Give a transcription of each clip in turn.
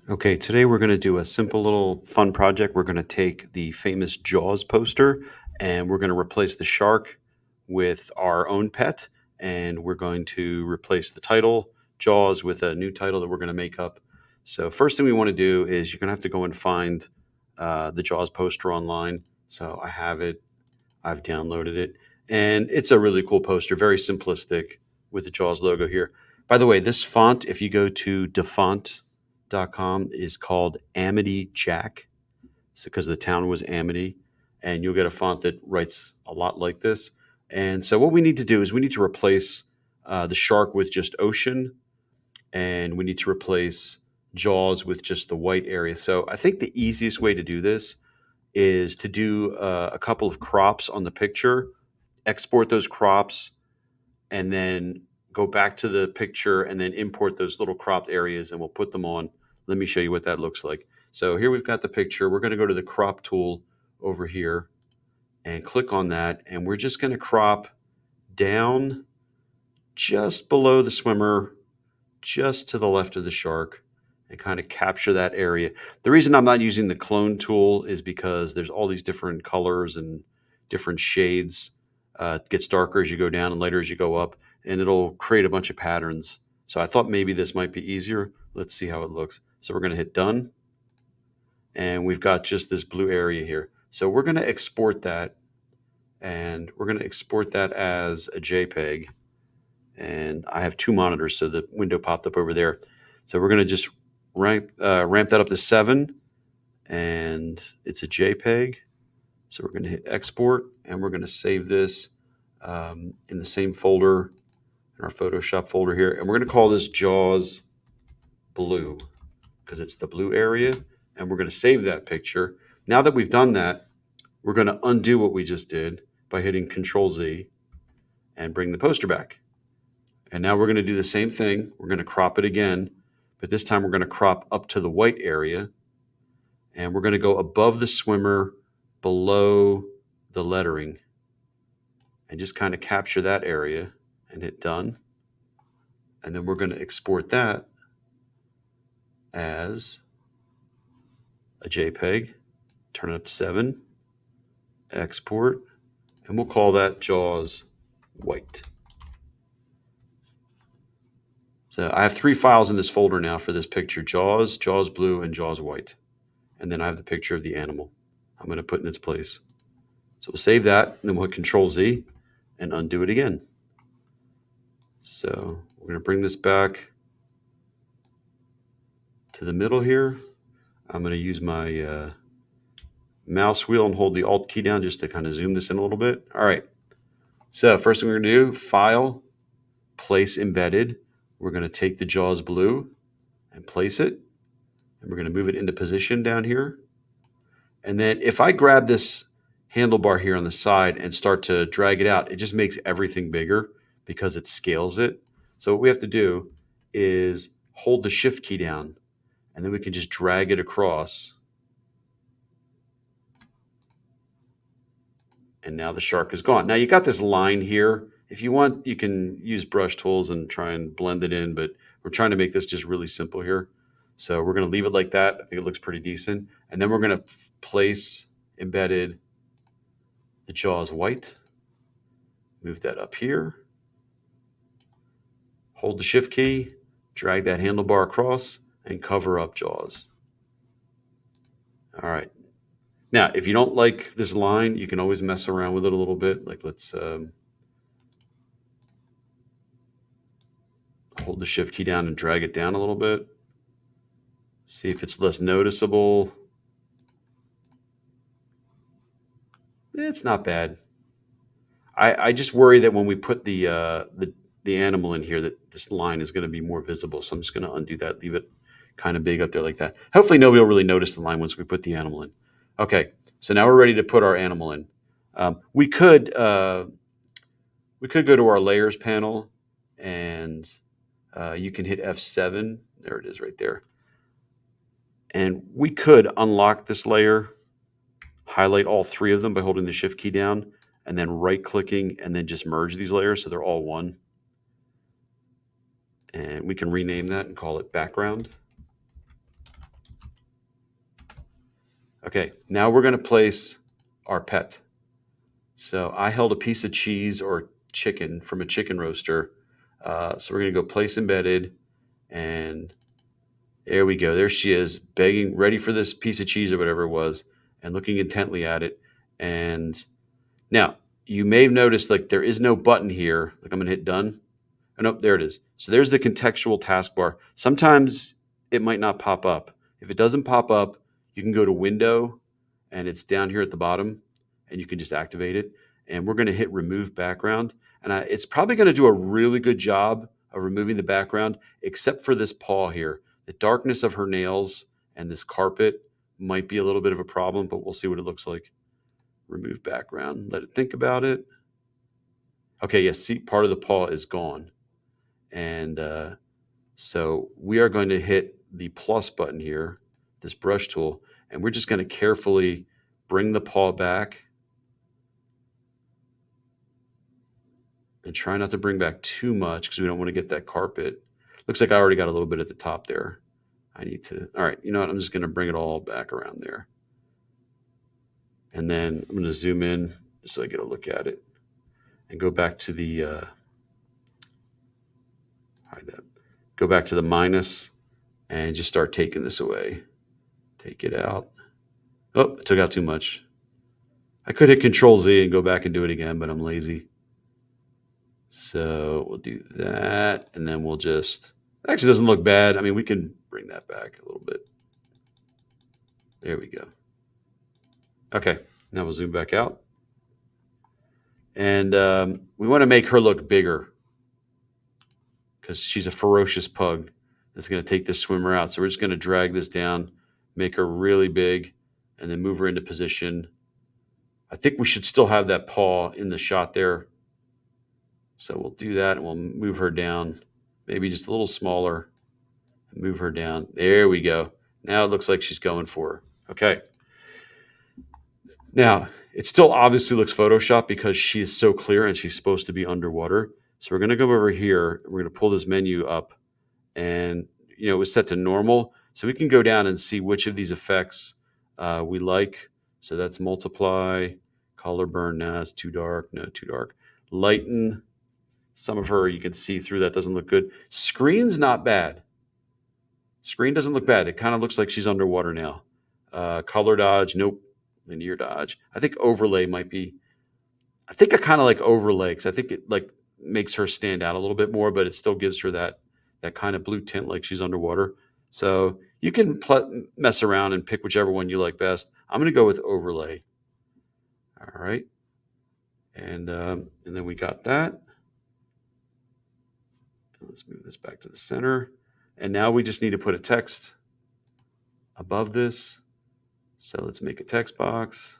Okay, today we're going to do a simple little fun project. We're going to take the famous Jaws poster and we're going to replace the shark with our own pet. And we're going to replace the title, Jaws, with a new title that we're going to make up. So, first thing we want to do is you're going to have to go and find the Jaws poster online. So, I have it, I've downloaded it, and it's a really cool poster, very simplistic with the Jaws logo here. By the way, this font, if you go to defont.com, is called Amity Jack. It's because the town was Amity, and you'll get a font that writes a lot like this. And so, what we need to do is we need to replace the shark with just ocean, and we need to replace Jaws with just the white area. So, I think the easiest way to do this is to do a couple of crops on the picture, export those crops, and then go back to the picture and then import those little cropped areas and we'll put them on. Let me show you what that looks like. So here we've got the picture. We're going to go to the crop tool over here and click on that. And we're just going to crop down just below the swimmer, just to the left of the shark, and kind of capture that area. The reason I'm not using the clone tool is because there's all these different colors and different shades. It gets darker as you go down and lighter as you go up, and it'll create a bunch of patterns. So I thought maybe this might be easier. Let's see how it looks. So we're going to hit done, and we've got just this blue area here. So we're going to export that, and we're going to export that as a JPEG. And I have two monitors, so the window popped up over there. So we're going to just ramp that up to 7, and it's a JPEG. So we're going to hit export, and we're going to save this in the same folder, in our Photoshop folder here. And we're going to call this Jaws Blue because it's the blue area. And we're going to save that picture. Now that we've done that, we're going to undo what we just did by hitting Control Z and bring the poster back. And now we're going to do the same thing. We're going to crop it again, but this time we're going to crop up to the white area. And we're going to go above the swimmer, below the lettering, and just kind of capture that area and hit done. And then we're going to export that as a JPEG, turn it up to 7, export, and we'll call that Jaws White. So I have 3 files in this folder now for this picture: Jaws, Jaws Blue, and Jaws White. And then I have the picture of the animal I'm going to put in its place. So we'll save that, and then we'll hit Control Z and undo it again. So we're going to bring this back to the middle here. I'm going to use my mouse wheel and hold the Alt key down just to kind of zoom this in a little bit. All right. So first thing we're going to do, File, Place Embedded. We're going to take the Jaws Blue and place it. And we're going to move it into position down here. And then if I grab this handlebar here on the side and start to drag it out, it just makes everything bigger because it scales it. So what we have to do is hold the Shift key down, and then we can just drag it across. And now the shark is gone. Now you got this line here. If you want, you can use brush tools and try and blend it in, but we're trying to make this just really simple here. So we're going to leave it like that. I think it looks pretty decent. And then we're going to place embedded the Jaws White. Move that up here. Hold the Shift key, drag that handlebar across, and cover up Jaws. All right. Now, if you don't like this line, you can always mess around with it a little bit. Like let's hold the Shift key down and drag it down a little bit. See if it's less noticeable. It's not bad. I just worry that when we put the animal in here, that this line is going to be more visible. So I'm just going to undo that, leave it kind of big up there like that. Hopefully nobody will really notice the line once we put the animal in. Okay, so now we're ready to put our animal in. We could go to our layers panel, and you can hit F7. There it is right there. And we could unlock this layer, highlight all 3 of them by holding the Shift key down, and then right-clicking, and then just merge these layers so they're all one. And we can rename that and call it background. Okay, now we're going to place our pet. So I held a piece of cheese or chicken from a chicken roaster. So we're going to go place embedded, and there we go. There she is, begging, ready for this piece of cheese or whatever it was, and looking intently at it. And now you may have noticed like there is no button here. Like I'm going to hit done. Oh, nope, there it is. So there's the contextual taskbar. Sometimes it might not pop up. If it doesn't pop up, you can go to Window, and it's down here at the bottom, and you can just activate it. And we're going to hit Remove Background. And it's probably going to do a really good job of removing the background, except for this paw here. The darkness of her nails and this carpet might be a little bit of a problem, but we'll see what it looks like. Remove background. Let it think about it. Okay, yes, see, part of the paw is gone. And so we are going to hit the plus button here, this brush tool, and we're just going to carefully bring the paw back and try not to bring back too much because we don't want to get that carpet. Looks like I already got a little bit at the top there. I need to, all right, you know what? I'm just going to bring it all back around there. And then I'm going to zoom in just so I get a look at it and go back to the, hide that. Go back to the minus and just start taking this away. Take it out. Oh, I took out too much. I could hit Control Z and go back and do it again, but I'm lazy. So we'll do that, and then we'll just, it actually doesn't look bad. I mean, we can bring that back a little bit. There we go. Okay, now we'll zoom back out. And we want to make her look bigger because she's a ferocious pug that's going to take this swimmer out. So we're just going to drag this down, make her really big, and then move her into position. I think we should still have that paw in the shot there. So we'll do that, and we'll move her down, maybe just a little smaller. Move her down. There we go. Now it looks like she's going for her. Okay. Now, it still obviously looks Photoshop because she is so clear and she's supposed to be underwater. So we're going to go over here. We're going to pull this menu up, and it was set to normal. So we can go down and see which of these effects we like. So that's multiply, color burn. No, it's too dark. No, too dark. Lighten. Some of her you can see through. That doesn't look good. Screen's not bad. Screen doesn't look bad. It kind of looks like she's underwater now. Color dodge, nope. Linear dodge. I think overlay might be. I think I kind of like overlay because I think it like makes her stand out a little bit more, but it still gives her that kind of blue tint like she's underwater. So you can mess around and pick whichever one you like best. I'm going to go with overlay. All right, and then we got that. Let's move this back to the center. And now we just need to put a text above this. So let's make a text box.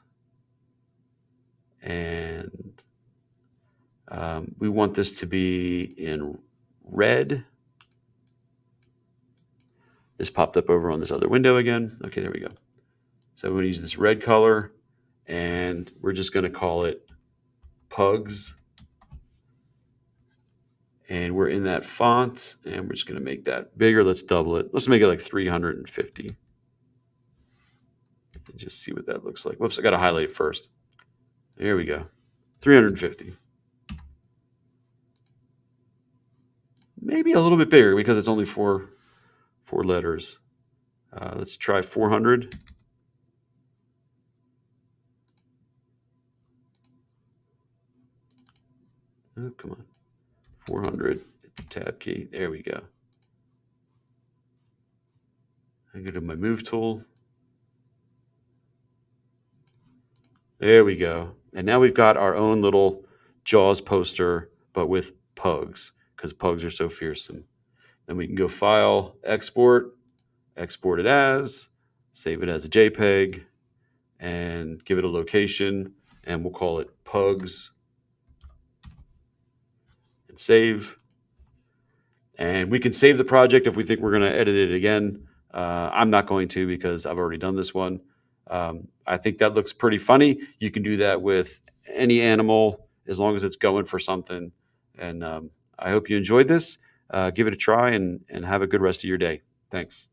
And we want this to be in red. This popped up over on this other window again. Okay, there we go. So we're going to use this red color, and we're just going to call it Pugs. And we're in that font, and we're just going to make that bigger. Let's double it. Let's make it like 350. And just see what that looks like. Whoops, I got to highlight it first. There we go. 350. Maybe a little bit bigger because it's only four letters. Let's try 400. Oh, come on. 400. Hit the tab key. There we go. I go to my move tool. There we go. And now we've got our own little Jaws poster, but with pugs, because pugs are so fearsome. Then we can go File, Export it as, save it as a JPEG, and give it a location, and we'll call it Pugs, and save. And we can save the project if we think we're going to edit it again. I'm not going to because I've already done this one. I think that looks pretty funny. You can do that with any animal as long as it's going for something. And I hope you enjoyed this. Give it a try and have a good rest of your day. Thanks.